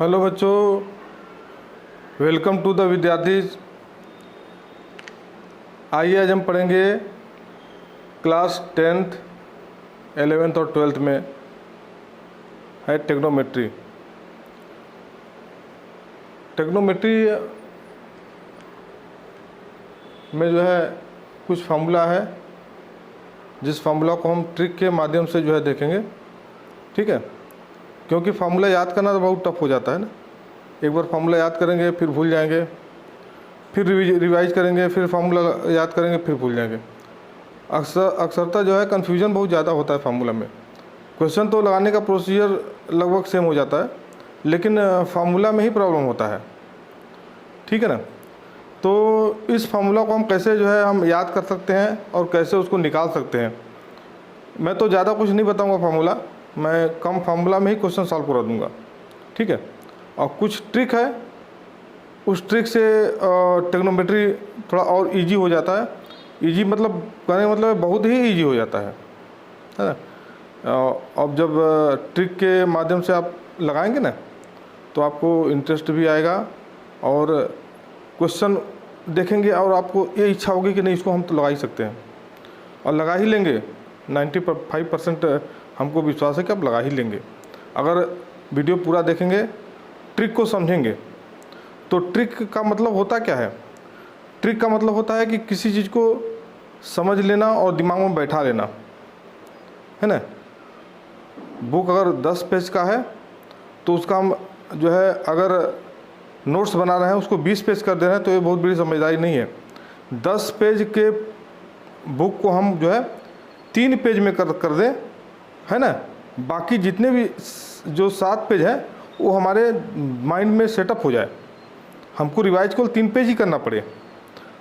Hello बच्चों, welcome to the विद्यार्थी। आइए आज हम पढ़ेंगे क्लास 10th, 11th और 12th में है टेक्नोमेट्री। टेक्नोमेट्री में जो है कुछ फार्मूला है, जिस फार्मूला को हम ट्रिक के माध्यम से जो है देखेंगे। ठीक है, क्योंकि फार्मूला याद करना तो बहुत टफ हो जाता है ना। एक बार फार्मूला याद करेंगे फिर भूल जाएंगे, फिर रिवाइज करेंगे, फिर फार्मूला याद करेंगे फिर भूल जाएंगे। अक्सरता जो है कन्फ्यूजन बहुत ज़्यादा होता है फार्मूला में। क्वेश्चन तो लगाने का प्रोसीजर लगभग सेम हो जाता है, लेकिन फार्मूला में ही प्रॉब्लम होता है। ठीक है ना। तो इस फार्मूला को हम कैसे जो है हम याद कर सकते हैं और कैसे उसको निकाल सकते हैं। मैं तो ज़्यादा कुछ नहीं बताऊंगा फार्मूला, मैं कम फार्मूला में ही क्वेश्चन सॉल्व करा दूंगा। ठीक है, और कुछ ट्रिक है, उस ट्रिक से टेक्नोमेट्री थोड़ा और इजी हो जाता है। इजी मतलब कहने का मतलब बहुत ही इजी हो जाता है ना। अब जब ट्रिक के माध्यम से आप लगाएंगे ना, तो आपको इंटरेस्ट भी आएगा और क्वेश्चन देखेंगे और आपको ये इच्छा होगी कि नहीं, इसको हम तो लगा ही सकते हैं और लगा ही लेंगे। 95% हमको विश्वास है कि आप लगा ही लेंगे। अगर वीडियो पूरा देखेंगे, ट्रिक को समझेंगे। तो ट्रिक का मतलब होता क्या है? ट्रिक का मतलब होता है कि किसी चीज़ को समझ लेना और दिमाग में बैठा लेना, है ना। बुक अगर 10 पेज का है तो उसका हम जो है अगर नोट्स बना रहे हैं उसको 20 पेज कर दे रहे हैं, तो ये बहुत बड़ी समझदारी नहीं है। 10 पेज के बुक को हम जो है 3 पेज में कर दें, है ना। बाकी जितने भी जो 7 पेज हैं वो हमारे माइंड में सेटअप हो जाए। हमको रिवाइज को 3 पेज ही करना पड़े।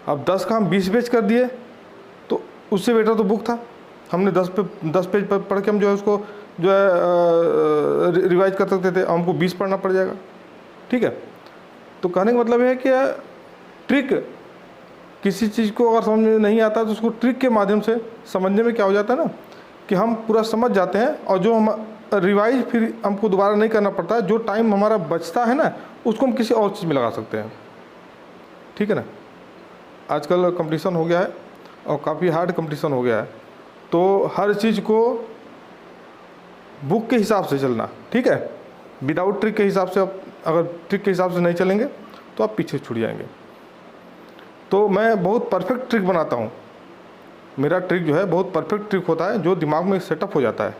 अब 10 का हम 20 पेज कर दिए तो उससे बेटर तो बुक था। हमने 10 पेज पर पढ़ के हम जो है उसको जो है रिवाइज कर सकते थे, हमको 20 पढ़ना पड़ जाएगा। ठीक है, तो कहने का मतलब है कि ट्रिक, किसी चीज़ को अगर समझ में नहीं आता तो उसको ट्रिक के माध्यम से समझने में क्या हो जाता है ना, कि हम पूरा समझ जाते हैं और जो हम रिवाइज फिर हमको दोबारा नहीं करना पड़ता है। जो टाइम हमारा बचता है ना, उसको हम किसी और चीज़ में लगा सकते हैं। ठीक है ना। आजकल कंपटीशन हो गया है और काफ़ी हार्ड कंपटीशन हो गया है, तो हर चीज़ को बुक के हिसाब से चलना। ठीक है, विदाउट ट्रिक के हिसाब से आप अगर ट्रिक के हिसाब से नहीं चलेंगे तो आप पीछे छूट जाएंगे। तो मैं बहुत परफेक्ट ट्रिक बनाता हूँ। मेरा ट्रिक जो है बहुत परफेक्ट ट्रिक होता है, जो दिमाग में सेटअप हो जाता है।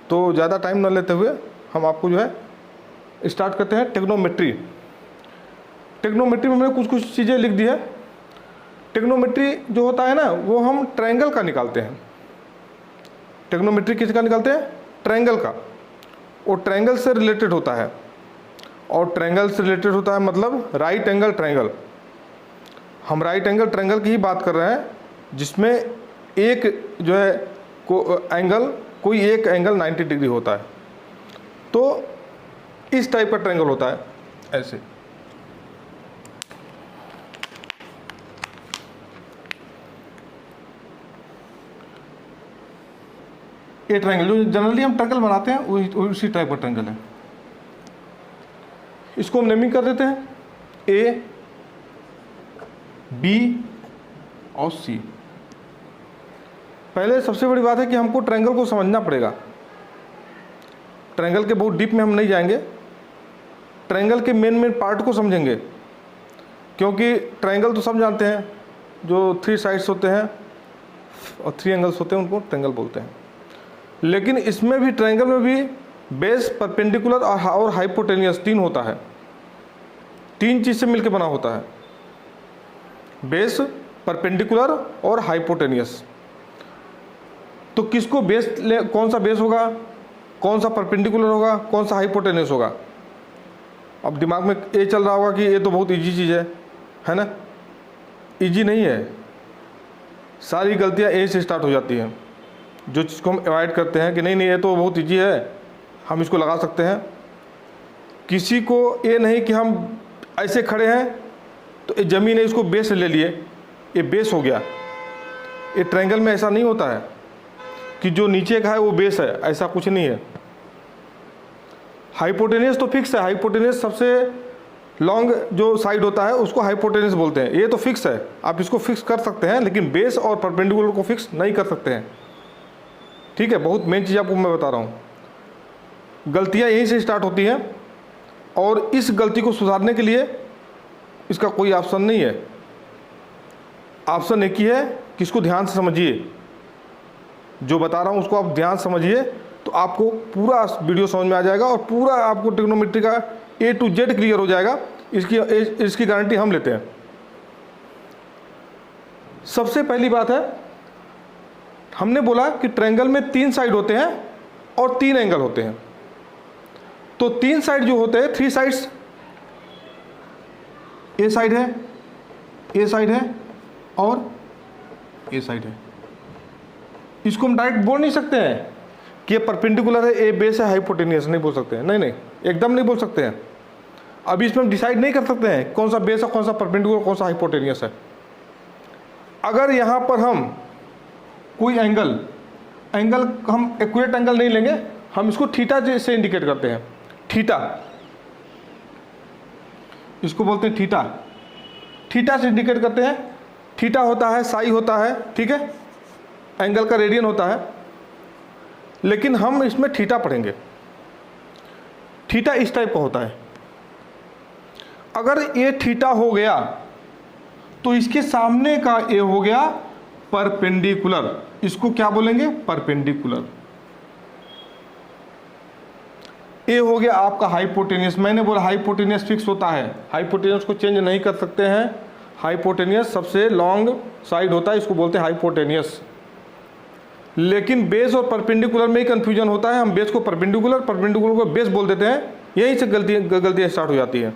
तो ज़्यादा टाइम न लेते हुए हम आपको जो है स्टार्ट करते हैं टेक्नोमेट्री। टेक्नोमेट्री में मैंने कुछ चीज़ें लिख दी है। टेक्नोमेट्री जो होता है ना, वो हम ट्रायंगल का निकालते हैं। टेक्नोमेट्री किसका निकालते हैं? ट्रायंगल का। वो ट्रायंगल से रिलेटेड होता है, और ट्रायंगल से रिलेटेड होता है मतलब राइट एंगल ट्रायंगल। हम राइट एंगल ट्रायंगल की ही बात कर रहे हैं, जिसमें एक जो है कोई एक एंगल 90 डिग्री होता है। तो इस टाइप का ट्रायंगल होता है, ऐसे। ये ट्रायंगल जो जनरली हम ट्रायंगल बनाते हैं वो उसी टाइप का ट्रायंगल है। इसको हम नेमिंग कर देते हैं ए, बी और सी। पहले सबसे बड़ी बात है कि हमको ट्रायंगल को समझना पड़ेगा। ट्रायंगल के बहुत डीप में हम नहीं जाएंगे, ट्रायंगल के मेन पार्ट को समझेंगे। क्योंकि ट्रायंगल तो सब जानते हैं, जो 3 साइड्स होते हैं और 3 एंगल्स होते हैं, उनको ट्रायंगल बोलते हैं। लेकिन इसमें भी ट्रायंगल में भी बेस, परपेंडिकुलर और हाइपोटेनियस 3 होता है। 3 चीज़ से मिलकर बना होता है, बेस, परपेंडिकुलर और हाइपोटेनियस। तो किसको बेस कौन सा बेस होगा, कौन सा परपेंडिकुलर होगा, कौन सा हाइपोटेनियस होगा? अब दिमाग में ये चल रहा होगा कि ये तो बहुत इजी चीज़ है ना। इजी नहीं है, सारी गलतियां ए से स्टार्ट हो जाती हैं। जो चीज़ को हम अवॉइड करते हैं कि नहीं ये तो बहुत इजी है, हम इसको लगा सकते हैं। किसी को ये नहीं कि हम ऐसे खड़े हैं तो ये ज़मीन है, इसको बेस ले लिए, ये बेस हो गया। ये ट्रायंगल में ऐसा नहीं होता है कि जो नीचे का है वो बेस है, ऐसा कुछ नहीं है। हाइपोटेनियस तो फिक्स है, हाइपोटेनियस सबसे लॉन्ग जो साइड होता है उसको हाइपोटेनियस बोलते हैं, ये तो फिक्स है, आप इसको फिक्स कर सकते हैं, लेकिन बेस और परपेंडिकुलर को फिक्स नहीं कर सकते हैं। ठीक है, बहुत मेन चीज़ आपको मैं बता रहा हूँ। गलतियाँ यहीं से स्टार्ट होती हैं, और इस गलती को सुधारने के लिए इसका कोई ऑप्शन नहीं है। ऑप्शन एक ही है कि इसको ध्यान से समझिए, जो बता रहा हूँ उसको आप ध्यान समझिए, तो आपको पूरा वीडियो समझ में आ जाएगा और पूरा आपको ट्रिग्नोमेट्री का A to Z क्लियर हो जाएगा। इसकी गारंटी हम लेते हैं। सबसे पहली बात है, हमने बोला कि ट्रायंगल में 3 साइड होते हैं और 3 एंगल होते हैं। तो 3 साइड जो होते हैं, 3 साइड्स, ए साइड है, ए साइड है और ए साइड है। इसको हम डायरेक्ट बोल नहीं सकते हैं कि ये परपेंडिकुलर है, ए बेस है, हाइपोटेनियस नहीं बोल सकते हैं, नहीं नहीं, एकदम नहीं बोल सकते हैं। अभी इसमें हम डिसाइड नहीं कर सकते हैं कौन सा बेस है, कौन सा परपेंडिकुलर, कौन सा हाइपोटेनियस है। अगर यहाँ पर हम कोई एंगल हम एक्यूरेट एंगल नहीं लेंगे, हम इसको थीटा से इंडिकेट करते हैं। थीटा, इसको बोलते हैं थीटा, थीटा से इंडिकेट करते हैं। थीटा होता है, साई होता है, ठीक है, एंगल का रेडियन होता है, लेकिन हम इसमें थीटा पढ़ेंगे। थीटा इस टाइप का होता है। अगर ये थीटा हो गया तो इसके सामने का ए हो गया परपेंडिकुलर, इसको क्या बोलेंगे, परपेंडिकुलर। ए हो गया आपका हाइपोटेनियस। मैंने बोला हाइपोटेनियस फिक्स होता है, हाइपोटेनियस को चेंज नहीं कर सकते हैं। हाइपोटेनियस सबसे लॉन्ग साइड होता है, इसको बोलते हैं हाइपोटेनियस। लेकिन बेस और परपेंडिकुलर में ही कंफ्यूजन होता है। हम बेस को परपेंडिकुलर, परपेंडिकुलर को बेस बोल देते हैं, यहीं से गलतियाँ स्टार्ट हो जाती हैं,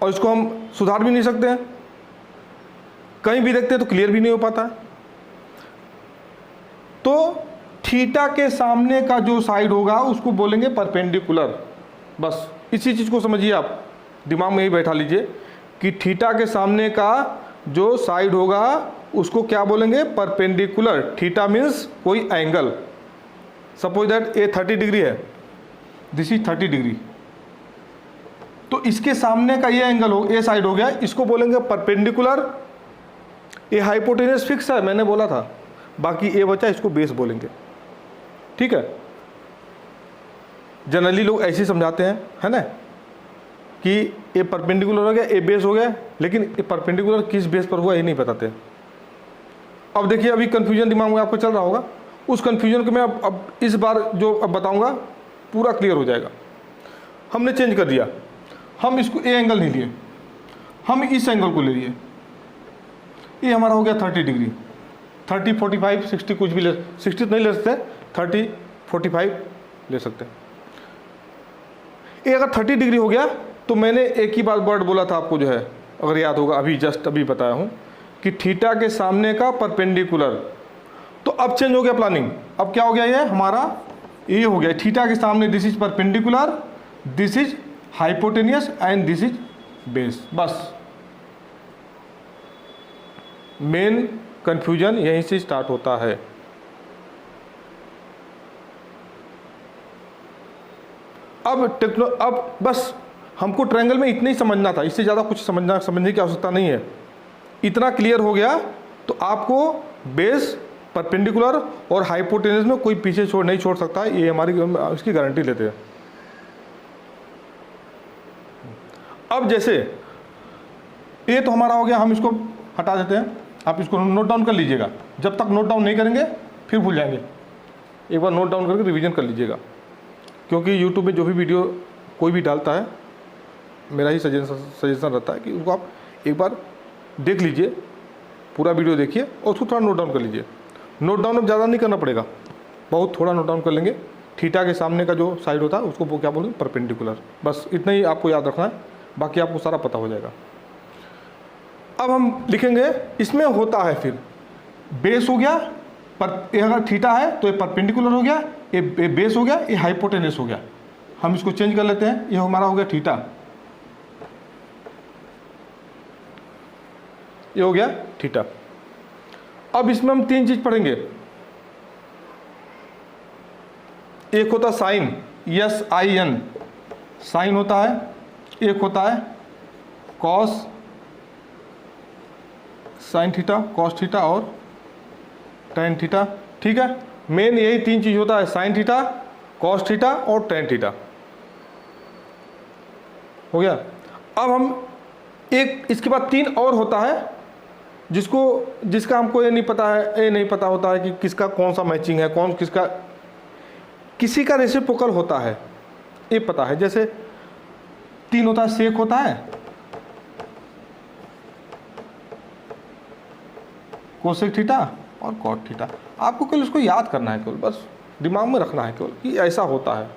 और इसको हम सुधार भी नहीं सकते हैं। कहीं भी देखते हैं तो क्लियर भी नहीं हो पाता। तो थीटा के सामने का जो साइड होगा उसको बोलेंगे परपेंडिकुलर। बस इसी चीज़ को समझिए, आप दिमाग में ही बैठा लीजिए कि थीटा के सामने का जो साइड होगा उसको क्या बोलेंगे, परपेंडिकुलर। थीटा मीन्स कोई angle. Suppose that A 30 degree है, दिस इज 30 डिग्री, तो इसके सामने का ये एंगल हो, ए साइड हो गया, इसको बोलेंगे परपेंडिकुलर। ये हाइपोटेनियस फिक्स है, मैंने बोला था, बाकी ए बचा, इसको बेस बोलेंगे। ठीक है, जनरली लोग ऐसे ही समझाते हैं, है ना, कि ये परपेंडिकुलर हो गया, ए बेस हो गया, लेकिन ये परपेंडिकुलर किस बेस पर हुआ ये नहीं बताते। अब देखिए, अभी कंफ्यूजन दिमाग में आपको चल रहा होगा, उस कंफ्यूजन को मैं अब इस बार जो अब बताऊंगा पूरा क्लियर हो जाएगा। हमने चेंज कर दिया, हम इसको ए एंगल नहीं लिए, हम इस एंगल को ले लिए। ये हमारा हो गया 30 डिग्री, 30, 45, 60 कुछ भी ले, 60 नहीं ले सकते, 30, 45 ले सकते हैं। ये अगर 30 डिग्री हो गया तो मैंने एक ही बात वर्ड बोला था आपको, जो है अगर याद होगा, अभी जस्ट अभी बताया हूँ कि थीटा के सामने का परपेंडिकुलर। तो अब चेंज हो गया प्लानिंग, अब क्या हो गया, ये हमारा ये हो गया थीटा के सामने, this is perpendicular, this is hypotenuse and this is base. बस मेन कंफ्यूजन यहीं से स्टार्ट होता है। अब बस हमको ट्रायंगल में इतना ही समझना था, इससे ज़्यादा कुछ समझने की आवश्यकता नहीं है। इतना क्लियर हो गया तो आपको बेस, परपेंडिकुलर और हाइपोटेनियस में कोई पीछे नहीं छोड़ सकता है, ये हमारी इसकी गारंटी लेते हैं। अब जैसे ये तो हमारा हो गया, हम इसको हटा देते हैं, आप इसको नोट डाउन कर लीजिएगा। जब तक नोट डाउन नहीं करेंगे फिर भूल जाएंगे, एक बार नोट डाउन करके रिवीजन कर लीजिएगा, क्योंकि यूट्यूब में जो भी वीडियो कोई भी डालता है, मेरा ही सजेशन रहता है कि उसको आप एक बार देख लीजिए, पूरा वीडियो देखिए और उसको थोड़ा नोट डाउन कर लीजिए। नोट डाउन अब ज़्यादा नहीं करना पड़ेगा, बहुत थोड़ा नोट डाउन कर लेंगे। थीटा के सामने का जो साइड होता है उसको वो क्या बोलेंगे, परपेंडिकुलर। बस इतना ही आपको याद रखना है, बाकी आपको सारा पता हो जाएगा। अब हम लिखेंगे, इसमें होता है फिर बेस हो गया, पर ये अगर थीटा है तो ये परपेंडिकुलर हो गया, ये बेस हो गया, ये हाइपोटेनियस हो गया। हम इसको चेंज कर लेते हैं, ये हमारा हो गया थीटा, ये हो गया थीटा। अब इसमें हम 3 चीज पढ़ेंगे। एक होता साइन, SIN, साइन होता है, एक होता है cos sine theta, cos theta और टेन थीटा। ठीक है, मेन यही तीन चीज होता है, साइन थीटा, कॉस थीटा और टेन थीटा। हो गया। अब हम एक इसके बाद तीन और होता है जिसका हमको ये नहीं पता है, ये नहीं पता होता है कि किसका कौन सा मैचिंग है, कौन किसका, किसी का रेसिप्रोकल होता है ये पता है। जैसे तीन होता है, सेक होता है, कोसेक थीटा और कॉट थीटा। आपको केवल उसको याद करना है, केवल बस दिमाग में रखना है केवल कि ऐसा होता है।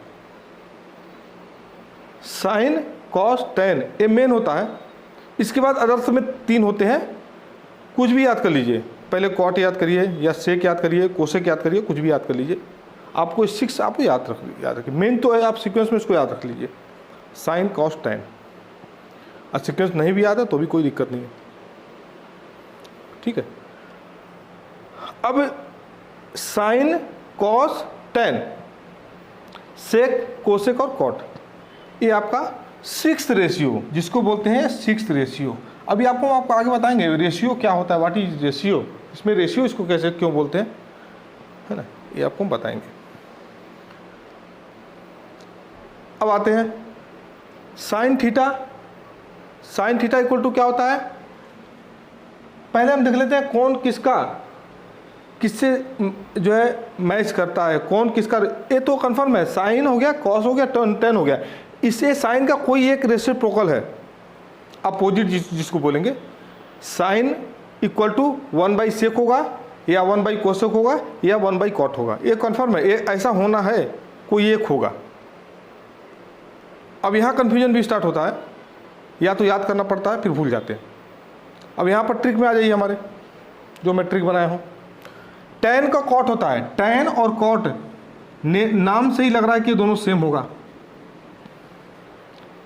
साइन कॉस टेन ये मेन होता है। इसके बाद अदर्स में तीन होते हैं, कुछ भी याद कर लीजिए, पहले कॉट याद करिए या सेक याद करिए, कोसेक याद करिए, कुछ भी याद कर लीजिए। आपको 6 आपको याद रखिए, मेन तो है, आप सीक्वेंस में इसको याद रख लीजिए, साइन कॉस टेन। और सीक्वेंस नहीं भी याद है तो भी कोई दिक्कत नहीं है। ठीक है, अब sine cos tan, sec cosec और कॉट, ये आपका 6th रेशियो जिसको बोलते हैं 6th रेशियो। अभी आपको आगे बताएंगे रेशियो क्या होता है, व्हाट इज रेशियो, इसमें रेशियो इसको कैसे क्यों बोलते हैं, है ना, ये आपको बताएंगे। अब आते हैं sine theta. Sine theta equal to क्या होता है, पहले हम देख लेते हैं कौन किससे जो है मैच करता है, कौन किसका, ये तो कंफर्म है, साइन हो गया, कॉस हो गया, टेन हो गया। इससे साइन का कोई एक रेसिप्रोकल है, अपोजिट जिसको बोलेंगे। साइन इक्वल टू 1/सेक होगा या 1/कोसेक होगा या 1/कॉट होगा, ये कंफर्म है, ये ऐसा होना है, कोई एक होगा। अब यहाँ कन्फ्यूजन भी स्टार्ट होता है, या तो याद करना पड़ता है फिर भूल जाते हैं। अब यहाँ पर ट्रिक में आ जाइए, हमारे जो मैं ट्रिक बनाया हूँ, टेन का कॉट होता है, टेन और कॉट नाम से ही लग रहा है कि दोनों सेम होगा,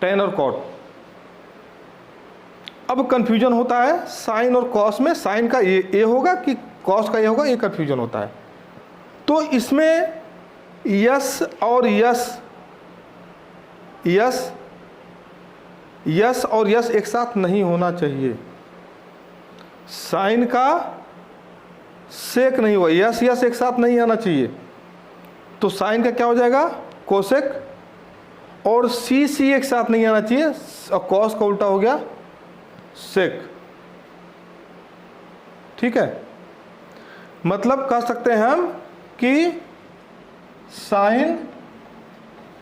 टेन और कॉट। अब कंफ्यूजन होता है साइन और कॉस में, साइन का ये होगा कि कॉस का ये होगा, ये कंफ्यूजन होता है। तो इसमें यस और यस और यस एक साथ नहीं होना चाहिए। साइन का सेक नहीं हुआ, यस एक साथ नहीं आना चाहिए। तो साइन का क्या हो जाएगा, कोसेक, और सी एक साथ नहीं आना चाहिए, और कॉस का उल्टा हो गया सेक। ठीक है, मतलब कह सकते हैं हम कि साइन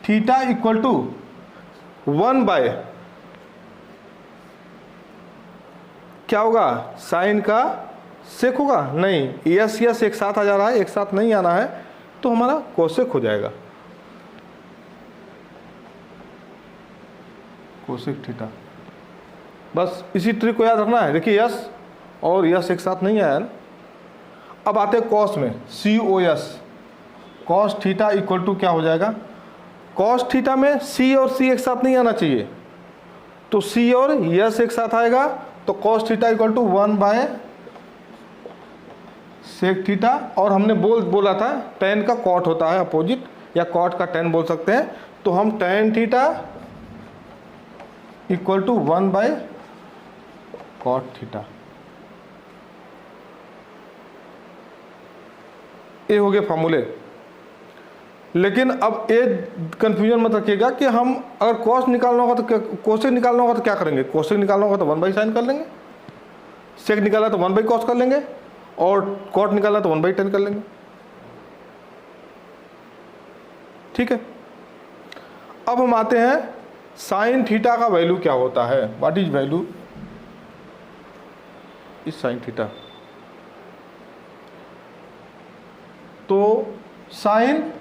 थीटा इक्वल टू 1/ क्या होगा, साइन का सेक होगा, नहीं, यस एक साथ आ जा रहा है, एक साथ नहीं आना है, तो हमारा कोसेक हो जाएगा, कोसेक थीटा। बस इसी ट्रिक को याद रखना है। देखिए यस और यस एक साथ नहीं आया ना। अब आते हैं कॉस में, COS, cos theta equal to क्या हो जाएगा, कॉस थीटा में C और C एक साथ नहीं आना चाहिए, तो C और यस एक साथ आएगा, तो cos theta equal to sec theta. और हमने बोला था टेन का कॉट होता है अपोजिट, या कॉट का टेन बोल सकते हैं, तो हम tan theta equal to cot theta. ये हो गए फॉर्मूले। लेकिन अब ये कंफ्यूजन मत रखिएगा कि हम अगर कॉस निकालना होगा तो कोसेक निकालना होगा तो क्या करेंगे, कोसेक निकालना होगा तो 1/साइन कर लेंगे, सेक निकाला तो 1/कॉस कर लेंगे, और कॉट निकालना तो 1/टेन कर लेंगे। ठीक है, अब हम आते हैं साइन थीटा का वैल्यू क्या होता है, what is value is sine theta. तो साइन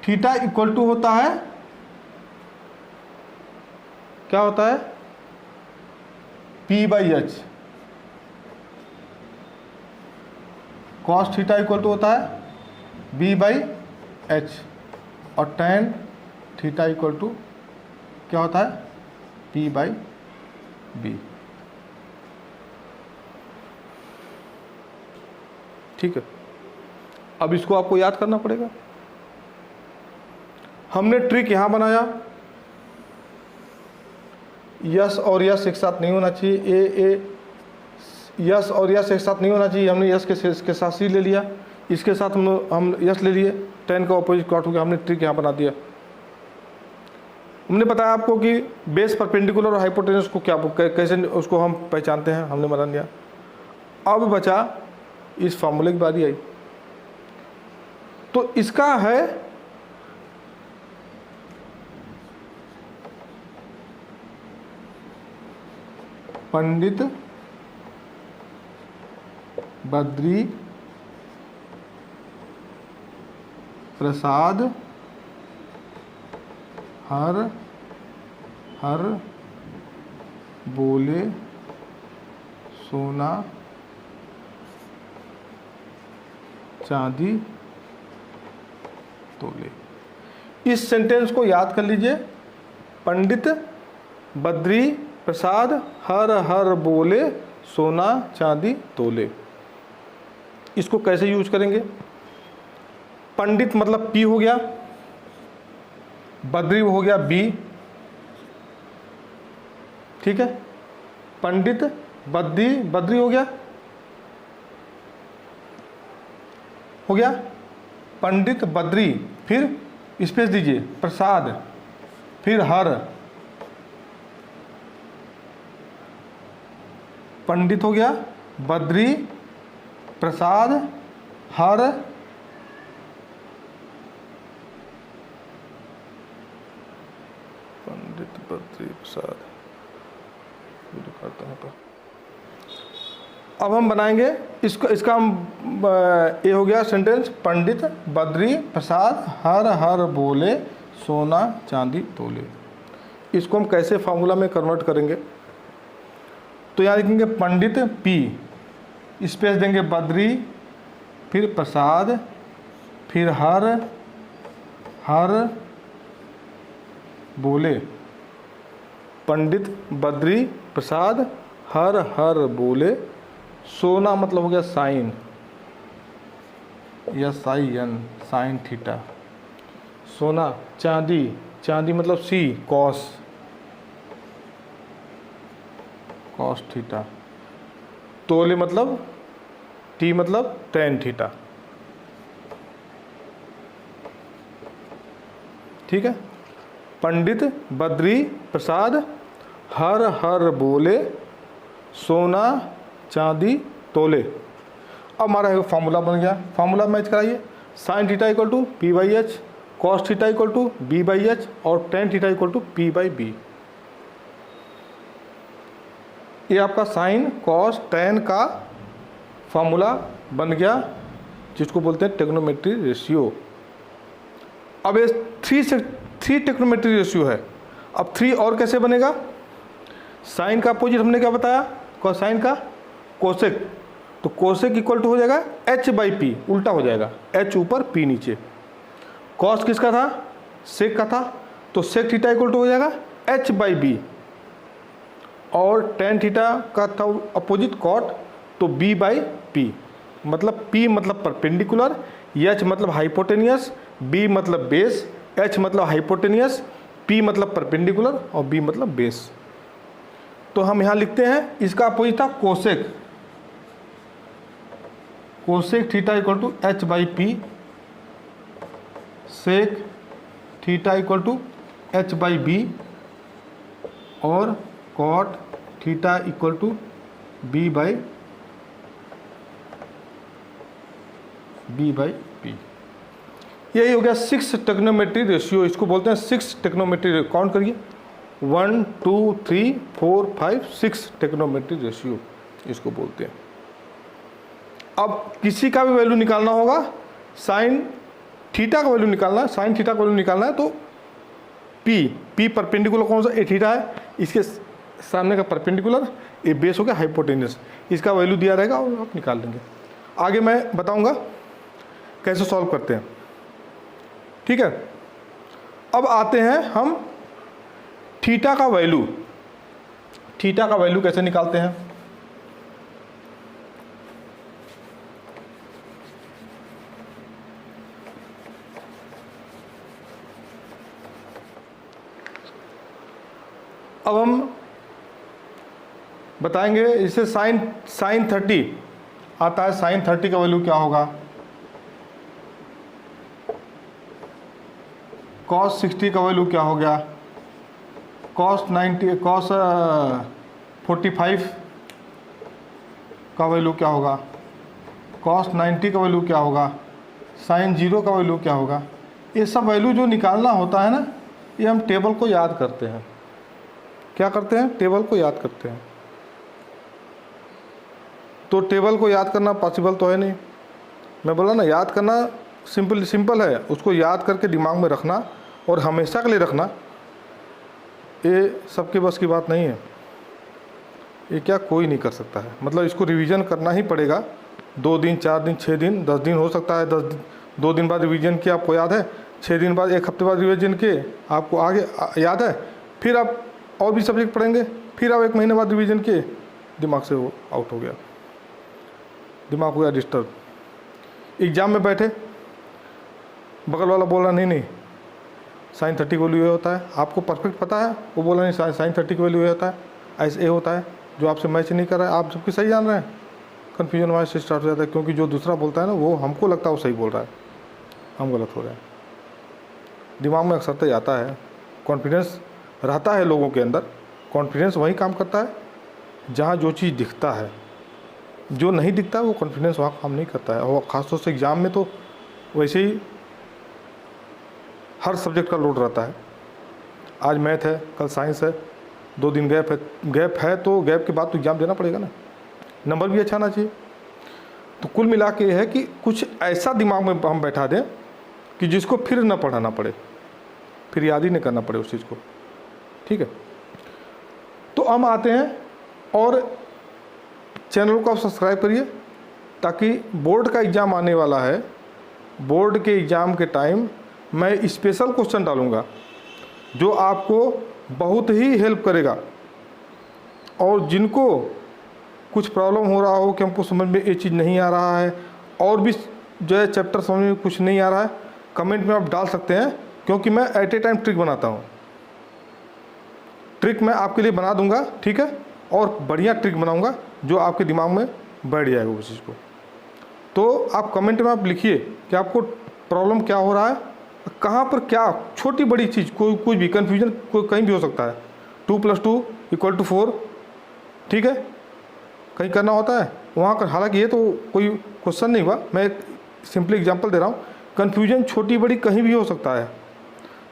थीटा इक्वल टू होता है, क्या होता है, P/H। Cos theta equal to होता है B/H, और टेन थीटा इक्वल टू क्या होता है, P/B। ठीक है, अब इसको आपको याद करना पड़ेगा। हमने ट्रिक यहाँ बनाया, यस और यस एक साथ नहीं होना चाहिए, ए यस और यस एक साथ नहीं होना चाहिए। हमने यस के साथ सी ले लिया, इसके साथ हम यस ले लिए, टेन का ऑपोजिट कॉट हो गया, हमने ट्रिक यहाँ बना दिया। हमने बताया आपको कि बेस परपेंडिकुलर और हाइपोटेनस को क्या कैसे उसको हम पहचानते हैं, हमने बता दिया। अब बचा इस फॉर्मूले की बारी आई, तो इसका है पंडित बद्री प्रसाद हर बोले सोना चांदी तोले। इस सेंटेंस को याद कर लीजिए, पंडित बद्री प्रसाद हर बोले सोना चांदी तोले। इसको कैसे यूज करेंगे? पंडित मतलब पी हो गया, बद्री हो गया बी, ठीक है। पंडित बद्री हो गया पंडित बद्री, फिर स्पेस दीजिए प्रसाद, फिर हर, पंडित हो गया बद्री प्रसाद हर पंडित बद्री प्रसाद। अब हम बनाएंगे इसका हम ये हो गया सेंटेंस, पंडित बद्री प्रसाद हर बोले सोना चांदी तोले। इसको हम कैसे फार्मूला में कन्वर्ट करेंगे? तो यहाँ लिखेंगे पंडित पी, स्पेस देंगे बद्री, फिर प्रसाद, फिर हर बोले। पंडित बद्री प्रसाद हर बोले, सोना मतलब हो गया साइन, SIN साइन थीटा, सोना। चांदी मतलब C कॉस थीटा। तोले मतलब T मतलब टेन थीटा, ठीक है। पंडित बद्री प्रसाद हर बोले सोना चांदी तोले। अब हमारा फॉर्मूला बन गया, फॉर्मूला मैच कराइए। Sine theta equal to P/H, cos theta equal to B/H और tan theta equal to P/B। ये आपका साइन कॉस टेन का फॉर्मूला बन गया, जिसको बोलते हैं ट्रिग्नोमेट्री रेशियो। अब ये थ्री ट्रिग्नोमेट्री रेशियो है। अब 3 और कैसे बनेगा? साइन का अपोजिट हमने क्या बताया? कोसाइन का कोसेक, तो कोसेक इक्वल टू हो जाएगा H/P, उल्टा हो जाएगा, H ऊपर P नीचे। कॉस किसका था? सेक का था, तो सेक थीटा इक्वल टू हो जाएगा H/B। और टेन थीटा का था अपोजिट कॉट, तो B/P। मतलब P मतलब परपेंडिकुलर, H मतलब हाइपोटेनियस, B मतलब बेस, H मतलब हाइपोटेनियस, P मतलब परपेंडिकुलर और B मतलब बेस। तो हम यहाँ लिखते हैं इसका अपोजिट था cosec, cosec theta equal to H/P, sec theta equal to H/B और cot theta equal to B/P। यही हो गया 6 ट्रिग्नोमेट्री रेशियो। इसको बोलते हैं 6 ट्रिग्नोमेट्री। काउंट करिए, 1 2 3 4 5 6 ट्रिग्नोमेट्री रेशियो इसको बोलते हैं। अब किसी का भी वैल्यू निकालना होगा, साइन थीटा का वैल्यू निकालना है, साइन थीटा का वैल्यू निकालना है, तो P परपेंडिकुलर कौन सा? ए थीटा है, इसके सामने का परपेंडिकुलर, ये बेस हो गया हाइपोटेनस, इसका वैल्यू दिया रहेगा और आप निकाल लेंगे। आगे मैं बताऊंगा कैसे सॉल्व करते हैं, ठीक है। अब आते हैं हम थीटा का वैल्यू। थीटा का वैल्यू कैसे निकालते हैं? अब हम बताएंगे। इसे साइन 30 आता है, साइन 30 का वैल्यू क्या होगा, कॉस 60 का वैल्यू क्या हो गया, कॉस 45 का वैल्यू क्या होगा, कॉस 90 का वैल्यू क्या होगा, साइन 0 का वैल्यू क्या होगा। ये सब वैल्यू जो निकालना होता है ना, ये हम टेबल को याद करते हैं। क्या करते हैं, टेबल को याद करते हैं। तो टेबल को याद करना पॉसिबल तो है नहीं, मैं बोला ना, याद करना सिंपल है, उसको याद करके दिमाग में रखना और हमेशा के लिए रखना, ये सबके बस की बात नहीं है। ये क्या कोई नहीं कर सकता है, मतलब इसको रिवीजन करना ही पड़ेगा। 2 दिन, 4 दिन, 6 दिन, 10 दिन हो सकता है। 2 दिन बाद रिवीजन किया, आपको याद है, 6 दिन बाद, 1 हफ्ते बाद रिवीजन किए, आपको आगे याद है। फिर आप और भी सब्जेक्ट पढ़ेंगे, फिर आप 1 महीने बाद रिवीजन किए, दिमाग से वो आउट हो गया, दिमाग हो गया डिस्टर्ब। एग्ज़ाम में बैठे, बगल वाला बोला नहीं साइन 30 का वैल्यू ये होता है, आपको परफेक्ट पता है, वो बोला नहीं साइन 30 का वैल्यू ये होता है, ऐसे ये होता है, जो आपसे मैच नहीं कर रहा है, आप सबकी सही जान रहे हैं, कन्फ्यूजन वहाँ से स्टार्ट हो जाता है। क्योंकि जो दूसरा बोलता है ना, वो हमको लगता है वो सही बोल रहा है, हम गलत हो रहे हैं। दिमाग में अक्सर आता है, कॉन्फिडेंस रहता है लोगों के अंदर। कॉन्फिडेंस वही काम करता है जहाँ जो चीज़ दिखता है, जो नहीं दिखता है वो कॉन्फिडेंस वहाँ काम नहीं करता है। और ख़ासतौर से एग्ज़ाम में तो वैसे ही हर सब्जेक्ट का लोड रहता है। आज मैथ है, कल साइंस है, 2 दिन गैप है तो गैप के बाद तो एग्ज़ाम देना पड़ेगा ना, नंबर भी अच्छा आना चाहिए। तो कुल मिला के है कि कुछ ऐसा दिमाग में हम बैठा दें कि जिसको फिर ना पढ़ाना पड़े, फिर याद ही नहीं करना पड़े उस चीज़ को, ठीक है। तो हम आते हैं, और चैनल को आप सब्सक्राइब करिए, ताकि बोर्ड का एग्ज़ाम आने वाला है, बोर्ड के एग्ज़ाम के टाइम मैं स्पेशल क्वेश्चन डालूँगा जो आपको बहुत ही हेल्प करेगा। और जिनको कुछ प्रॉब्लम हो रहा हो कि हमको समझ में ये चीज़ नहीं आ रहा है, और भी जो है चैप्टर समझ में कुछ नहीं आ रहा है, कमेंट में आप डाल सकते हैं, क्योंकि मैं एट ए टाइम ट्रिक बनाता हूँ। ट्रिक मैं आपके लिए बना दूंगा, ठीक है, और बढ़िया ट्रिक बनाऊंगा जो आपके दिमाग में बैठ जाएगा उस चीज़ को। तो आप कमेंट में आप लिखिए कि आपको प्रॉब्लम क्या हो रहा है, कहाँ पर क्या छोटी बड़ी चीज़, कोई भी कन्फ्यूजन कोई कहीं भी हो सकता है। 2 + 2 = 4, ठीक है, कहीं करना होता है वहाँ कर। हालांकि ये तो कोई क्वेश्चन नहीं हुआ, मैं सिंपली एग्जांपल दे रहा हूँ। कन्फ्यूजन छोटी बड़ी कहीं भी हो सकता है,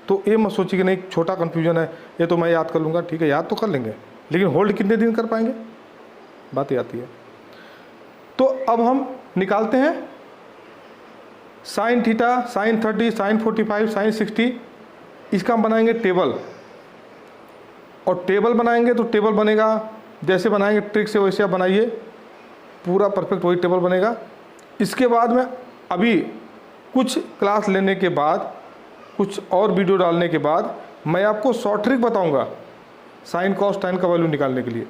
तो ये मत सोचिए कि नहीं छोटा कन्फ्यूजन है, ये तो मैं याद कर लूँगा। ठीक है, याद तो कर लेंगे, लेकिन होल्ड कितने दिन कर पाएंगे, बात ये आती है। तो अब हम निकालते हैं sine theta, sine 30, sine 45, sine 60, इसका हम बनाएंगे टेबल। और टेबल बनाएंगे तो टेबल बनेगा जैसे बनाएंगे ट्रिक से वैसे आप बनाइए, पूरा परफेक्ट वही टेबल बनेगा। इसके बाद में अभी कुछ क्लास लेने के बाद, कुछ और वीडियो डालने के बाद मैं आपको शॉर्ट ट्रिक बताऊंगा साइन कॉस tan का वैल्यू निकालने के लिए।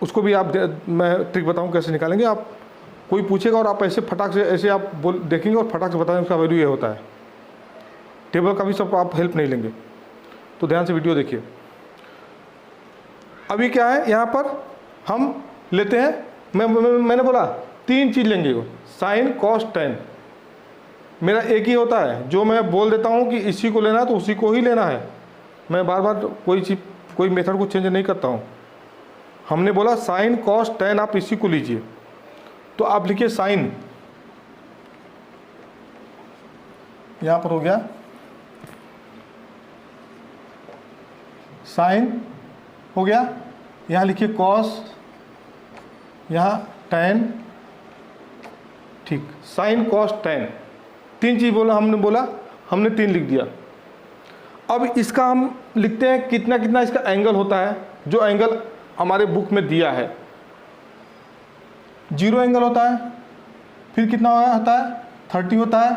उसको भी आप मैं ट्रिक बताऊँ कैसे निकालेंगे। आप कोई पूछेगा और आप ऐसे फटाक से ऐसे आप देखेंगे और फटाक से बताएंगे उसका वैल्यू ये होता है। टेबल का भी सब आप हेल्प नहीं लेंगे, तो ध्यान से वीडियो देखिए। अभी क्या है, यहाँ पर हम लेते हैं, मैंने बोला 3 चीज़ लेंगे, साइन कॉस tan। मेरा एक ही होता है, जो मैं बोल देता हूँ कि इसी को लेना है तो उसी को ही लेना है। मैं बार बार कोई मेथड को चेंज नहीं करता हूँ। हमने बोला साइन कॉस tan, आप इसी को लीजिए। तो आप लिखिए साइन, यहाँ पर हो गया साइन हो गया, यहाँ लिखिए कॉस, यहाँ tan, ठीक, साइन कॉस tan। 3 चीज़ बोला हमने 3 लिख दिया। अब इसका हम लिखते हैं कितना कितना इसका एंगल होता है, जो एंगल हमारे बुक में दिया है। 0 एंगल होता है, फिर कितना होता है 30 होता है,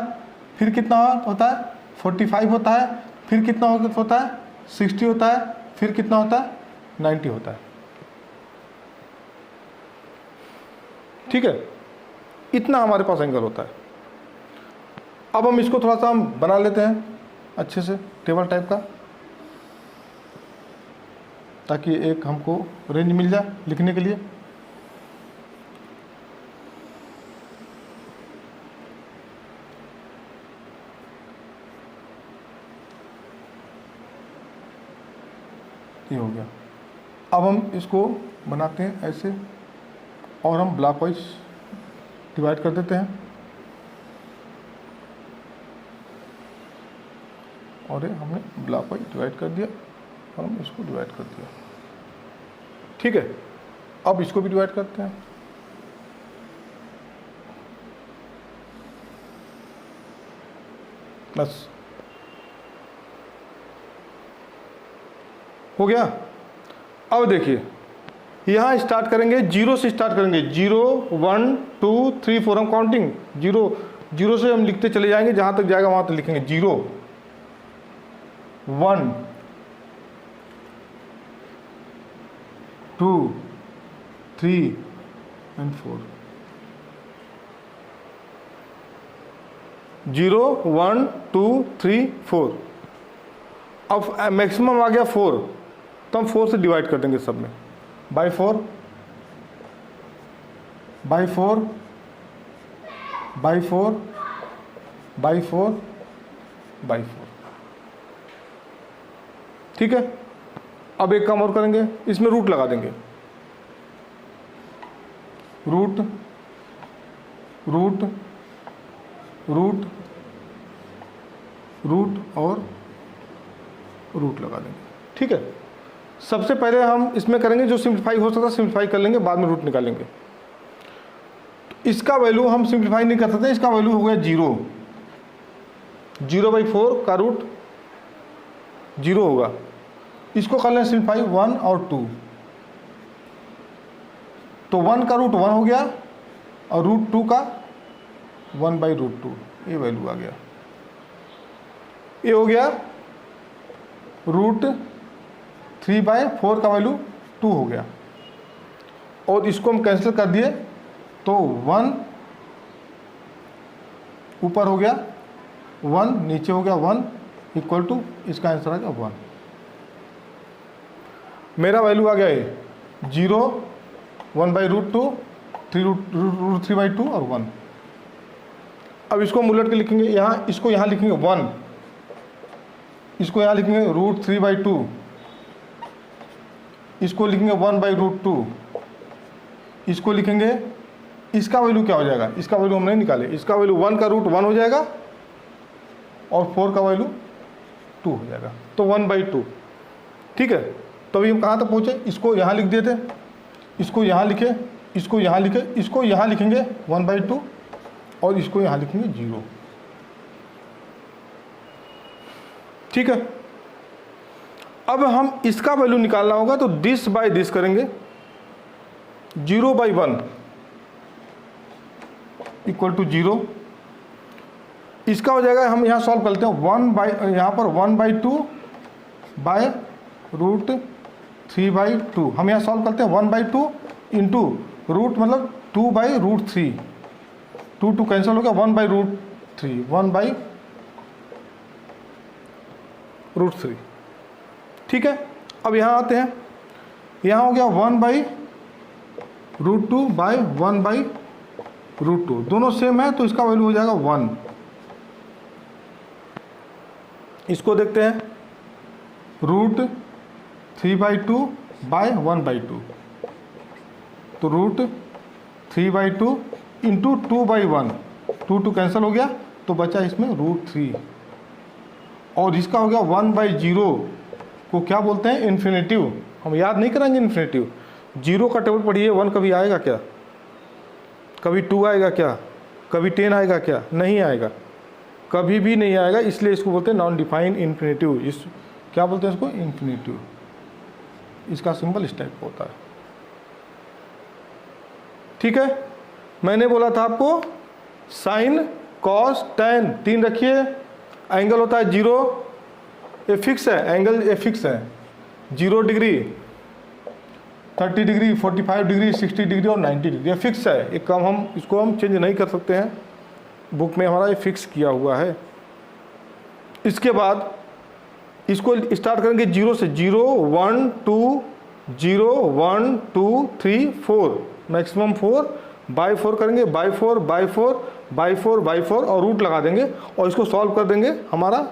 फिर कितना होता है 45 होता है, फिर कितना होता है 60 होता है, फिर कितना होता है 90 होता है। ठीक है, इतना हमारे पास एंगल होता है। अब हम इसको थोड़ा सा हम बना लेते हैं अच्छे से, टेबल टाइप का। ताकि एक हमको रेंज मिल जाए लिखने के लिए। ये हो गया। अब हम इसको बनाते हैं ऐसे और हम ब्लॉक वाइज डिवाइड कर देते हैं और ये हमने ब्लॉक वाइज डिवाइड कर दिया और हम इसको डिवाइड कर दिया। ठीक है, अब इसको भी डिवाइड करते हैं। बस हो गया। अब देखिए यहाँ स्टार्ट करेंगे, जीरो से स्टार्ट करेंगे। 0 1 2 3 4 हम काउंटिंग जीरो से हम लिखते चले जाएंगे, जहाँ तक जाएगा वहाँ तक लिखेंगे। 0 1 2 3 and 4। 0 1 2 3 4। अब मैक्सिमम आ गया 4, तो हम 4 से डिवाइड कर देंगे सब में। By 4 by 4 by 4 by 4 by 4। ठीक है, अब एक काम और करेंगे, इसमें रूट लगा देंगे। रूट रूट रूट रूट और रूट लगा देंगे। ठीक है, सबसे पहले हम इसमें करेंगे जो सिंप्लीफाई हो सकता है सिंप्लीफाई कर लेंगे, बाद में रूट निकालेंगे। तो इसका वैल्यू हम सिंप्लीफाई नहीं कर सकते, इसका वैल्यू हो गया 0। 0/4 का रूट 0 होगा। इसको कर लें सिंप्लीफाई 1 और 2, तो 1 का रूट 1 हो गया और रूट 2 का 1/√2। ये वैल्यू आ गया। ये हो गया रूट 3/4 का वैल्यू 2 हो गया। और इसको हम कैंसिल कर दिए तो 1 ऊपर हो गया 1, नीचे हो गया 1 इक्वल टू, इसका आंसर आ गया 1। मेरा वैल्यू आ गया ये 0 1/√2 3√2 और 1। अब इसको हम उलट के लिखेंगे, यहाँ इसको यहाँ लिखेंगे 1, इसको यहाँ लिखेंगे √3/2, इसको लिखेंगे 1/√2, इसको लिखेंगे। इसका वैल्यू क्या हो जाएगा, इसका वैल्यू हम नहीं निकाले, इसका वैल्यू 1 का रूट 1 हो जाएगा और 4 का वैल्यू 2 हो जाएगा, तो 1/2। ठीक है, तो अभी हम कहाँ तक पहुँचे, इसको यहाँ लिख दिए थे, इसको यहाँ लिखे, इसको यहाँ लिखे, इसको यहाँ लिखेंगे 1/2 और इसको यहाँ लिखेंगे 0। ठीक है, अब हम इसका वैल्यू निकालना होगा, तो दिस बाय दिस करेंगे। 0/1 इक्वल टू 0। इसका हो जाएगा, हम यहाँ सॉल्व करते हैं, यहाँ पर 1/2 बाय √3/2। हम यहाँ सॉल्व करते हैं 1/2 इंटू रूट मतलब 2/√3, 2 कैंसिल हो गया, 1/√3, 1/√3। ठीक है, अब यहाँ आते हैं, यहाँ हो गया 1/√2 बाय 1/√2, दोनों सेम है तो इसका वैल्यू हो जाएगा 1। इसको देखते हैं, √3/2 बाय 1/2, तो √3/2 इंटू 2/1, 2 कैंसिल हो गया तो बचा इसमें √3, और इसका हो गया 1/0 को क्या बोलते हैं, इन्फिनेटिव। हम याद नहीं कराएंगे इन्फिनेटिव। 0 का टेबल पढ़िए, 1 कभी आएगा क्या, कभी 2 आएगा क्या, कभी 10 आएगा क्या, नहीं आएगा, कभी भी नहीं आएगा। इसलिए इसको बोलते हैं नॉन डिफाइंड इन्फिनेटिव। इस क्या बोलते हैं इसको, इन्फिनेटिव। इसका सिंबल इस टाइप का होता है। ठीक है, मैंने बोला था आपको साइन कॉस टैन 3 रखिए। एंगल होता है 0, ये फिक्स है, एंगल ये फिक्स है, 0 डिग्री, 30 डिग्री, 45 डिग्री, 60 डिग्री और 90 डिग्री, ये फिक्स है। एक काम हम इसको हम चेंज नहीं कर सकते हैं, बुक में हमारा ये फिक्स किया हुआ है। इसके बाद इसको स्टार्ट करेंगे 0 से, 0 1 2 0 1 2 3 4, मैक्सिमम 4, बाई 4 करेंगे, बाई 4 बाई 4 बाई 4 बाई 4 और रूट लगा देंगे और इसको सॉल्व कर देंगे। हमारा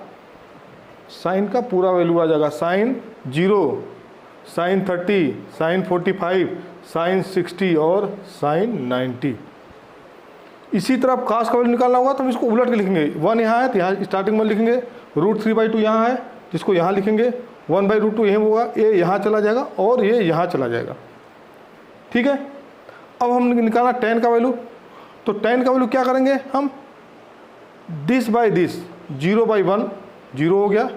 साइन का पूरा वैल्यू आ जाएगा, साइन 0, साइन 30, साइन 45, साइन 60 और साइन 90। इसी तरह कास का वैल्यू निकालना होगा तो हम इसको उलट के लिखेंगे। 1 यहाँ है तो यहाँ स्टार्टिंग में लिखेंगे, √3/2 यहाँ है जिसको यहाँ लिखेंगे, 1/√2 यही होगा, ये यहाँ चला जाएगा और ये यहाँ चला जाएगा। ठीक है, अब हम निकालना tan का वैल्यू, तो tan का वैल्यू क्या करेंगे हम, दिस बाई दिस, 0/1 0 हो गया,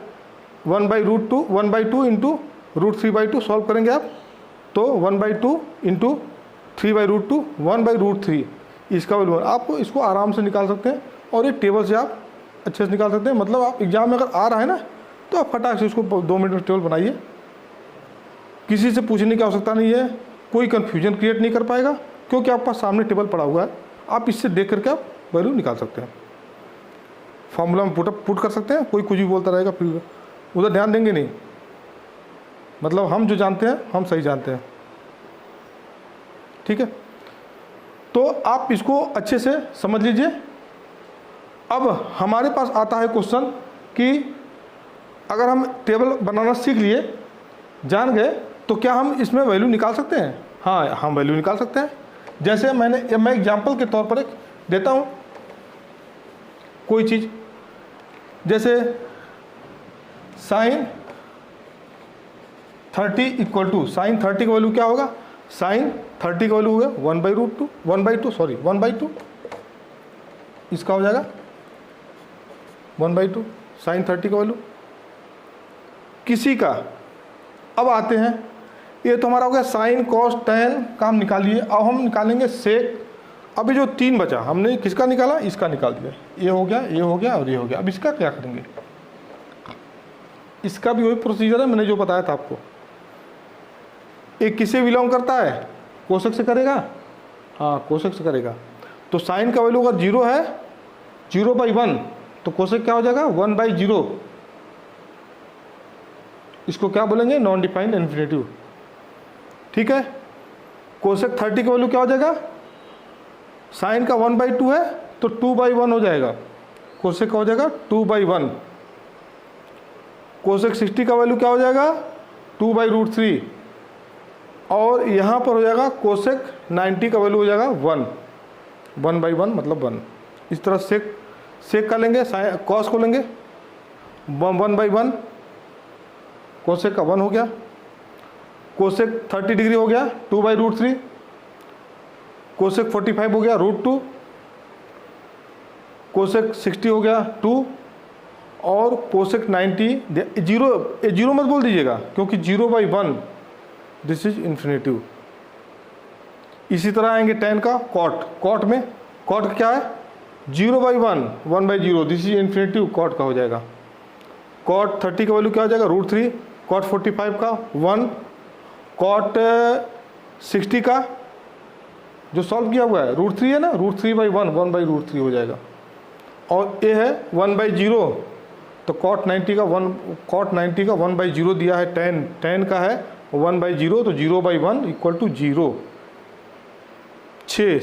1/√2 1/2 इंटू √3/2 सॉल्व करेंगे आप तो 1/2 इंटू 3/√2 1/√3, इसका वैल्यू आप इसको आराम से निकाल सकते हैं और ये टेबल से आप अच्छे से निकाल सकते हैं। मतलब आप एग्जाम में अगर आ रहा है ना तो आप फटाक से इसको 2 मिनट में टेबल बनाइए, किसी से पूछने की आवश्यकता नहीं है, कोई कन्फ्यूजन क्रिएट नहीं कर पाएगा क्योंकि आपके पास सामने टेबल पड़ा हुआ है, आप इससे देख करके आप वैल्यू निकाल सकते हैं, फॉर्मूला में पुट कर सकते हैं। कोई कुछ भी बोलता रहेगा फिर उधर ध्यान देंगे नहीं, मतलब हम जो जानते हैं हम सही जानते हैं। ठीक है, तो आप इसको अच्छे से समझ लीजिए। अब हमारे पास आता है क्वेश्चन कि अगर हम टेबल बनाना सीख लिए, जान गए, तो क्या हम इसमें वैल्यू निकाल सकते हैं? हाँ, हम वैल्यू निकाल सकते हैं। जैसे मैं एग्जांपल के तौर पर एक देता हूँ कोई चीज़, जैसे साइन 30 इक्वल टू, साइन 30 का वैल्यू क्या होगा, साइन 30 का वैल्यू होगा 1/2, इसका हो जाएगा 1/2 साइन 30 का वैल्यू किसी का। अब आते हैं, ये तो हमारा हो गया साइन कॉस टैन का हम निकालिए। अब हम निकालेंगे सेक। अभी जो 3 बचा हमने किसका निकाला, इसका निकाल दिया, ये हो गया, ये हो गया और ये हो गया। अब इसका क्या करेंगे, इसका भी वही प्रोसीजर है मैंने जो बताया था आपको। एक किससे बिलोंग करता है, कोशक से करेगा, हाँ कोशक से करेगा। तो साइन का वैल्यू अगर 0 है, 0/1, तो कोशक क्या हो जाएगा 1/0। इसको क्या बोलेंगे, नॉन डिफाइंड इन्फिनेटिव। ठीक है, कोशक 30 का वैल्यू क्या हो जाएगा, साइन का 1/2 है तो 2/1 हो जाएगा, कोशक का हो जाएगा 2/1। कोशक 60 का वैल्यू क्या हो जाएगा 2/√3 और यहाँ पर हो जाएगा कोशेक 90 का वैल्यू हो जाएगा 1/1 मतलब 1। इस तरह सेक का लेंगे, कॉस को लेंगे 1/1, कोशेक का 1 हो गया, कोशेक 30 डिग्री हो गया 2/√3, कोशेक 45 हो गया √2, कोशेक 60 हो गया 2 और कोशेक 90 जीरो मत बोल दीजिएगा क्योंकि 0/1 दिस इज इन्फिनेटिव। इसी तरह आएंगे tan का कॉट में, कॉट क्या है 0/1 1/0 दिस इज इन्फिनेटिव, कॉट का हो जाएगा। कॉट 30 का वैल्यू क्या हो जाएगा √3, कॉट 45 का 1, कॉट 60 का जो सॉल्व किया हुआ है √3 है ना, √3/1 1/√3 हो जाएगा। और ये है 1/0 तो कॉट 90 का 1/0 दिया है, tan का है 1/0 तो 0/1 इक्वल टू 0। 6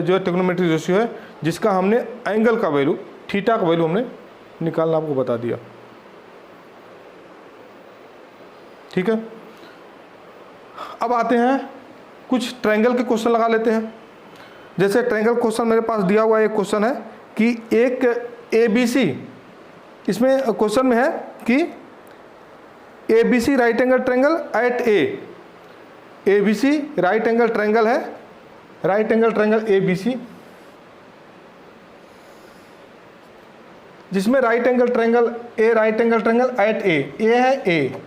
जो है ट्रिग्नोमेट्रिक रेशियो है जिसका हमने एंगल का वैल्यू थीटा का वैल्यू हमने निकालना आपको बता दिया। ठीक है, अब आते हैं कुछ ट्रायंगल के क्वेश्चन लगा लेते हैं। जैसे ट्रायंगल क्वेश्चन मेरे पास दिया हुआ एक क्वेश्चन है कि एक ABC, इसमें क्वेश्चन में है कि ABC right angle triangle at A, ABC right angle triangle है, राइट एंगल ट्रायंगल ABC जिसमें right angle triangle A, right angle triangle at A है ए।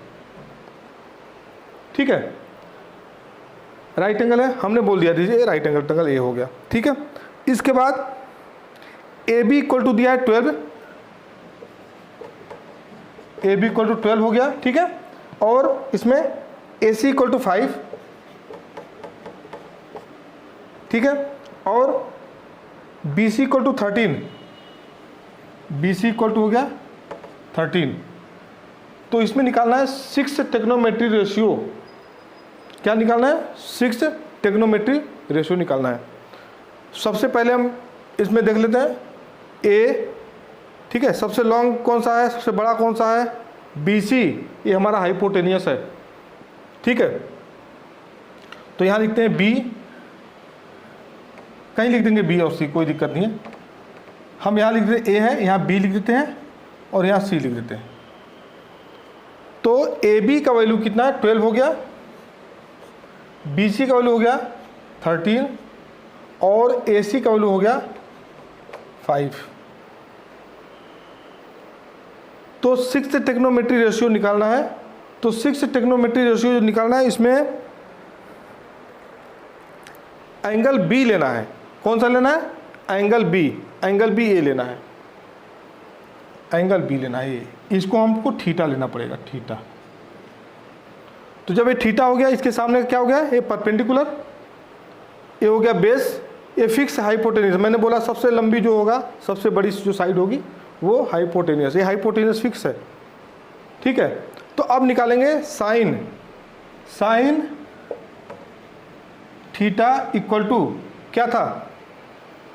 ठीक है, राइट एंगल है, हमने बोल दिया दीजिए राइट एंगल ट्रायंगल ए हो गया। ठीक है, इसके बाद AB इक्वल टू दिया है 12, AB इक्वल टू 12 हो गया। ठीक है, और इसमें AC इक्वल टू 5, ठीक है, और BC equal to 13, BC equal to हो गया 13। तो इसमें निकालना है 6 ट्रिग्नोमेट्री रेशियो क्या निकालना है, 6 ट्रिग्नोमेट्री रेशियो निकालना है। सबसे पहले हम इसमें देख लेते हैं ए, ठीक है, सबसे लॉन्ग कौन सा है, सबसे बड़ा कौन सा है, BC, ये हमारा हाइपोटेनियस है, ठीक है। तो यहाँ लिखते हैं B, कहीं लिख देंगे B और C, कोई दिक्कत नहीं है। हम यहाँ लिख देते हैं A है, यहाँ B लिख देते हैं और यहाँ C लिख देते हैं। तो AB का वैल्यू कितना है, 12 हो गया, BC का वैल्यू हो गया 13 और AC का वैल्यू हो गया 5। तो 6 ट्रिग्नोमेट्री रेशियो निकालना है। तो 6 ट्रिग्नोमेट्री रेशियो जो निकालना है, इसमें एंगल B लेना है। कौन सा लेना है, एंगल B, एंगल B ये लेना है, एंगल B लेना है ये, इसको हमको थीटा लेना पड़ेगा, थीटा। तो जब ये थीटा हो गया, इसके सामने क्या हो गया, ये परपेंडिकुलर, ये हो गया बेस, ये फिक्स हाइपोटेनियस। मैंने बोला सबसे लंबी जो होगा, सबसे बड़ी जो साइड होगी वो हाइपोटेनियस, ये हाइपोटेनियस फिक्स है, ठीक है। तो अब निकालेंगे sine, sine theta equal to क्या था,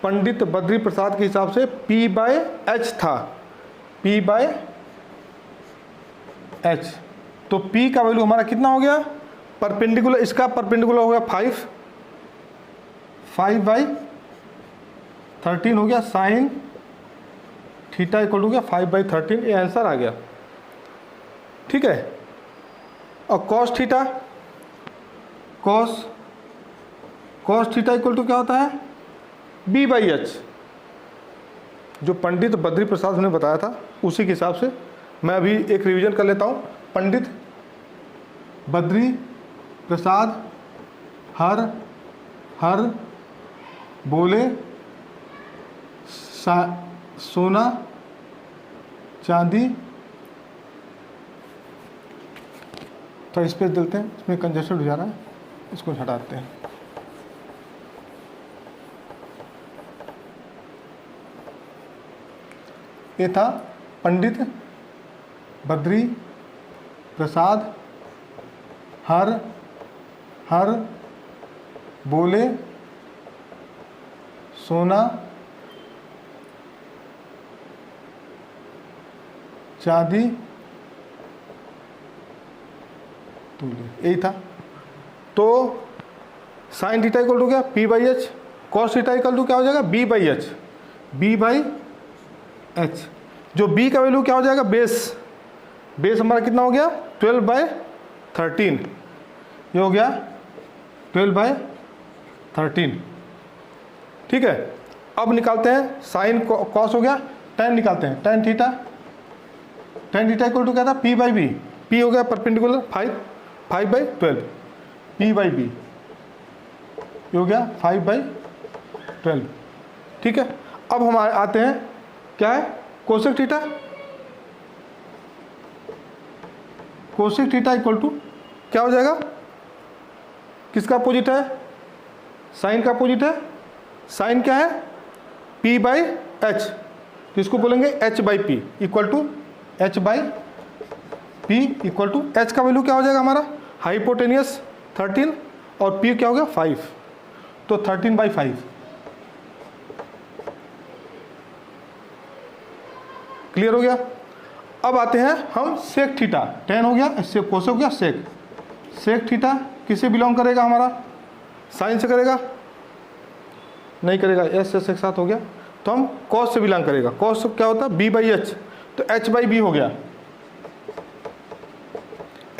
पंडित बद्री प्रसाद के हिसाब से P/H था, P/H। तो P का वैल्यू हमारा कितना हो गया, परपेंडिकुलर, इसका परपेंडिकुलर हो गया 5/13 हो गया, साइन थीटा इक्वल टू गया 5/13, ये आंसर आ गया, ठीक है। और cos theta, cos theta equal to क्या होता है, B/H, जो पंडित बद्री प्रसाद ने बताया था उसी के हिसाब से मैं अभी एक रिवीजन कर लेता हूँ। पंडित बद्री प्रसाद हर बोले सोना चांदी, तो स्पेस देते हैं, इसमें कंजेस्टेड हो जा रहा है, इसको हटाते हैं। ये था पंडित बद्री प्रसाद हर बोले सोना चांदी तूले, यही था। तो साइन थीटा इक्वल टू क्या, P/H, cos theta equal to क्या हो जाएगा, B/H, B/H। जो B का वैल्यू क्या हो जाएगा, बेस, बेस हमारा कितना हो गया, 12/13, ये हो गया 12/13, ठीक है। अब निकालते हैं साइन कॉस हो गया, tan निकालते हैं, tan थीटा इक्वल टू क्या था, P/B, P हो गया परपेंडिकुलर 5/12, P/B ये हो गया 5/12, ठीक है। अब हम आते हैं क्या है, cosec theta, cosec theta equal to क्या हो जाएगा, किसका अपोजिट है, साइन का अपोजिट है, साइन क्या है, P/H, तो इसको बोलेंगे H/P equal to H/P equal to, H का वैल्यू क्या हो जाएगा हमारा, हाइपोटेनियस 13 और P क्या हो गया 5, तो 13/5, क्लियर हो गया। अब आते हैं हम सेक थीटा, tan हो गया, इससे कोसेक हो गया सेक थीटा किससे बिलोंग करेगा हमारा, साइन से करेगा, नहीं करेगा, S एक साथ हो गया, तो हम कॉस से बिलोंग करेगा, कॉस क्या होता है B/H, तो H/B हो गया,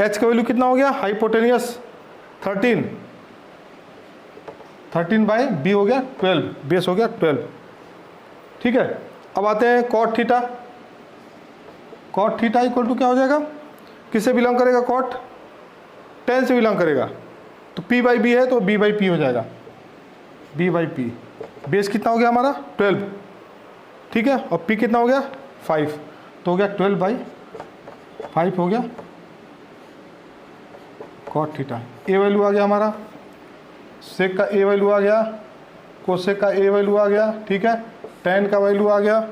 H का वैल्यू कितना हो गया, हाइपोटेनियस 13/B हो गया 12, बेस हो गया 12, ठीक है। अब आते हैं cot theta, cot theta equal to क्या हो जाएगा, किससे बिलोंग करेगा, कॉट tan से बिलोंग करेगा, तो P/B है तो B/P हो जाएगा, B/P, बेस कितना हो गया हमारा 12, ठीक है, और P कितना हो गया 5, तो हो गया 12/5 हो गया कॉट थीटा। ए वैल्यू आ गया हमारा, सेक का ए वैल्यू आ गया, कोसेक का ए वैल्यू आ गया, ठीक है, tan का वैल्यू आ गया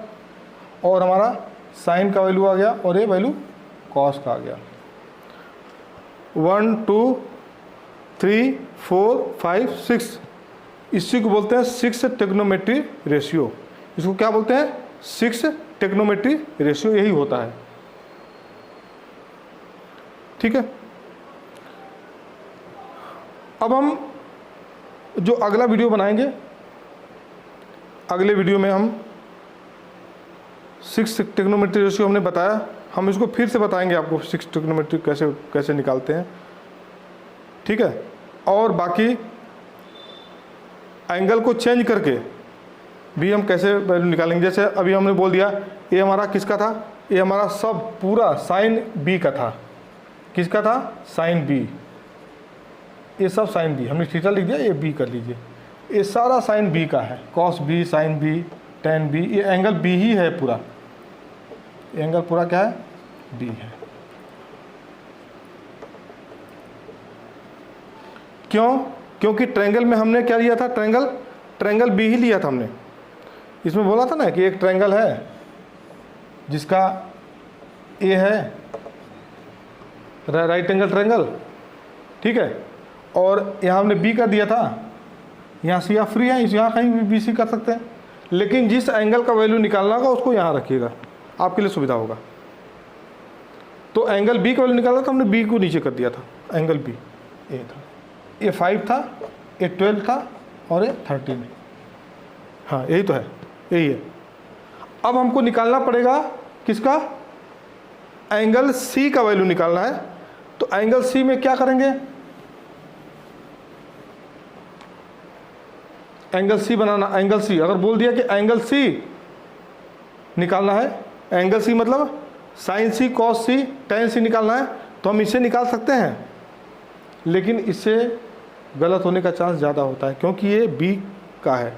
और हमारा साइन का वैल्यू आ गया और ये वैल्यू कॉस का आ गया। 1 2 3, 4, 5, 6, इसी को बोलते हैं 6 ट्रिग्नोमेट्री रेशियो। इसको क्या बोलते हैं? 6 ट्रिग्नोमेट्री रेशियो, यही होता है। ठीक है, अब हम जो अगला वीडियो बनाएंगे, अगले वीडियो में हम 6 ट्रिग्नोमेट्री रेशियो हमने बताया, हम इसको फिर से बताएंगे आपको 6 ट्रिग्नोमेट्री कैसे निकालते हैं। ठीक है, और बाकी एंगल को चेंज करके भी हम कैसे वैल्यू निकालेंगे। जैसे अभी हमने बोल दिया ये हमारा किसका था, ये हमारा सब पूरा साइन बी का था। किसका था? Sine B. ये सब साइन बी, हमने थीटा लिख दिया, ये बी कर लीजिए। ये सारा साइन बी का है, cos B, sine B, tan B, ये एंगल बी ही है पूरा। ये एंगल पूरा क्या है? बी है। क्यों? क्योंकि ट्रायंगल में हमने क्या लिया था? ट्रायंगल बी ही लिया था हमने। इसमें बोला था ना कि एक ट्रायंगल है जिसका ए है, राइट एंगल ट्रायंगल, ठीक है, और यहाँ हमने बी कर दिया था। यहाँ से यहाँ फ्री है, इस यहाँ कहीं भी बी सी कर सकते हैं, लेकिन जिस एंगल का वैल्यू निकालना होगा उसको यहाँ रखिएगा, आपके लिए सुविधा होगा। तो एंगल बी का वैल्यू निकालना था, हमने बी को नीचे कर दिया था। एंगल बी ए था, ये 5 था, ये 12 था और ये 13। हाँ यही तो है, यही है। अब हमको निकालना पड़ेगा किसका? एंगल सी का वैल्यू निकालना है। तो एंगल सी में क्या करेंगे? एंगल सी बनाना। एंगल सी अगर बोल दिया कि एंगल सी निकालना है, एंगल सी मतलब साइन सी, कॉस सी, टेन सी निकालना है, तो हम इसे निकाल सकते हैं, लेकिन इससे गलत होने का चांस ज़्यादा होता है, क्योंकि ये बी का है।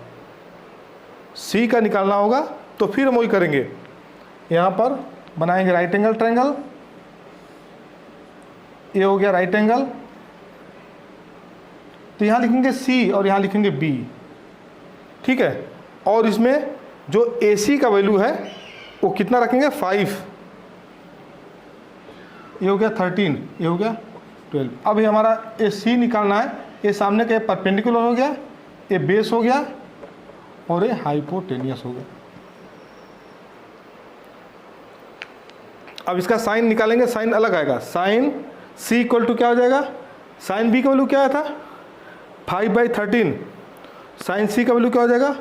सी का निकालना होगा तो फिर हम वही करेंगे, यहाँ पर बनाएंगे राइट एंगल ट्रायंगल। ये हो गया राइट एंगल, तो यहाँ लिखेंगे सी और यहाँ लिखेंगे बी, ठीक है। और इसमें जो ए सी का वैल्यू है वो कितना रखेंगे? 5। ये हो गया 13, ये हो गया 12। अब ये हमारा ए सी निकालना है। ये सामने के परपेंडिकुलर हो गया, ये बेस हो गया और ये हाइपोटेनियस हो गया। अब इसका साइन निकालेंगे, साइन अलग आएगा। साइन सी इक्वल टू क्या हो जाएगा? साइन बी का वैल्यू क्या आया था? 5/13। साइन सी का वैल्यू क्या हो जाएगा?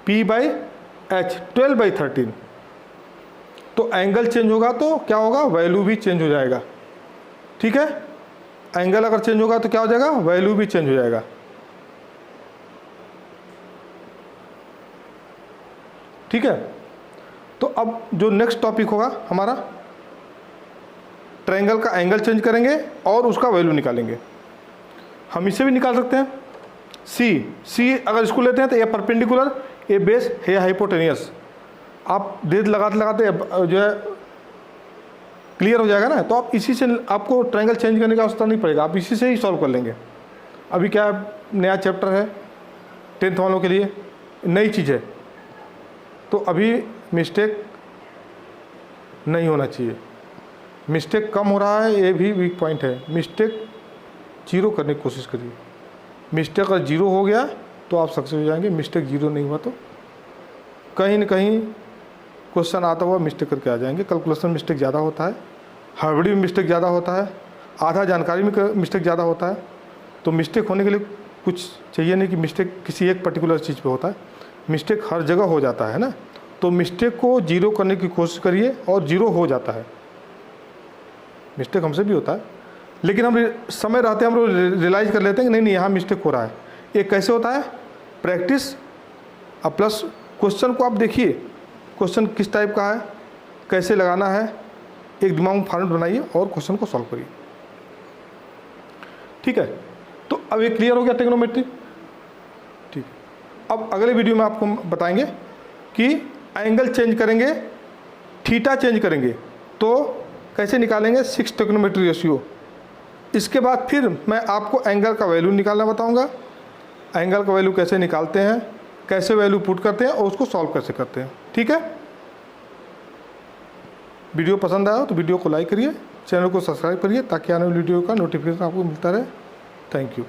P/H, 12/13। तो एंगल चेंज होगा तो क्या होगा? वैल्यू भी चेंज हो जाएगा, ठीक है। एंगल अगर चेंज होगा तो क्या हो जाएगा? वैल्यू भी चेंज हो जाएगा, ठीक है। तो अब जो नेक्स्ट टॉपिक होगा हमारा, ट्रायंगल का एंगल चेंज करेंगे और उसका वैल्यू निकालेंगे। हम इसे भी निकाल सकते हैं। सी अगर इसको लेते हैं तो ये परपेंडिकुलर, ये बेस है हाइपोटेनियस। आप देर लगाते लगाते जो है क्लियर हो जाएगा ना, तो आप इसी से, आपको ट्रायंगल चेंज करने का आवश्यकता नहीं पड़ेगा, आप इसी से ही सॉल्व कर लेंगे। अभी क्या नया चैप्टर है 10th वालों के लिए, नई चीज़ है, तो अभी मिस्टेक नहीं होना चाहिए। मिस्टेक कम हो रहा है, ये भी वीक पॉइंट है। मिस्टेक 0 करने की कोशिश करिए। मिस्टेक अगर 0 हो गया तो आप सक्सेस हो जाएंगे। मिस्टेक 0 नहीं हुआ तो कहीं न कहीं क्वेश्चन आता हुआ मिस्टेक करके आ जाएंगे। कैलकुलेशन मिस्टेक ज़्यादा होता है, हड़बड़ी में मिस्टेक ज़्यादा होता है, आधा जानकारी में मिस्टेक ज़्यादा होता है। तो मिस्टेक होने के लिए कुछ चाहिए नहीं कि मिस्टेक किसी एक पर्टिकुलर चीज़ पे होता है, मिस्टेक हर जगह हो जाता है ना। तो मिस्टेक को 0 करने की कोशिश करिए और 0 हो जाता है। मिस्टेक हमसे भी होता है, लेकिन हम समय रहते हम लोग रियलाइज़ कर लेते हैं कि नहीं यहाँ मिस्टेक हो रहा है। ये कैसे होता है? प्रैक्टिस और प्लस क्वेश्चन को आप देखिए, क्वेश्चन किस टाइप का है, कैसे लगाना है, एक दिमाग में फॉर्मेट बनाइए और क्वेश्चन को सॉल्व करिए, ठीक है। तो अब ये क्लियर हो गया ट्रिग्नोमेट्री, ठीक। अब अगले वीडियो में आपको बताएंगे कि एंगल चेंज करेंगे, थीटा चेंज करेंगे तो कैसे निकालेंगे 6 ट्रिग्नोमेट्री रेशियो। इसके बाद फिर मैं आपको एंगल का वैल्यू निकालना बताऊंगा, एंगल का वैल्यू कैसे निकालते हैं, कैसे वैल्यू पुट करते हैं और उसको सॉल्व कैसे करते हैं, ठीक है। वीडियो पसंद आया तो वीडियो को लाइक करिए, चैनल को सब्सक्राइब करिए ताकि आने वाली वीडियो का नोटिफिकेशन आपको मिलता रहे। Thank you.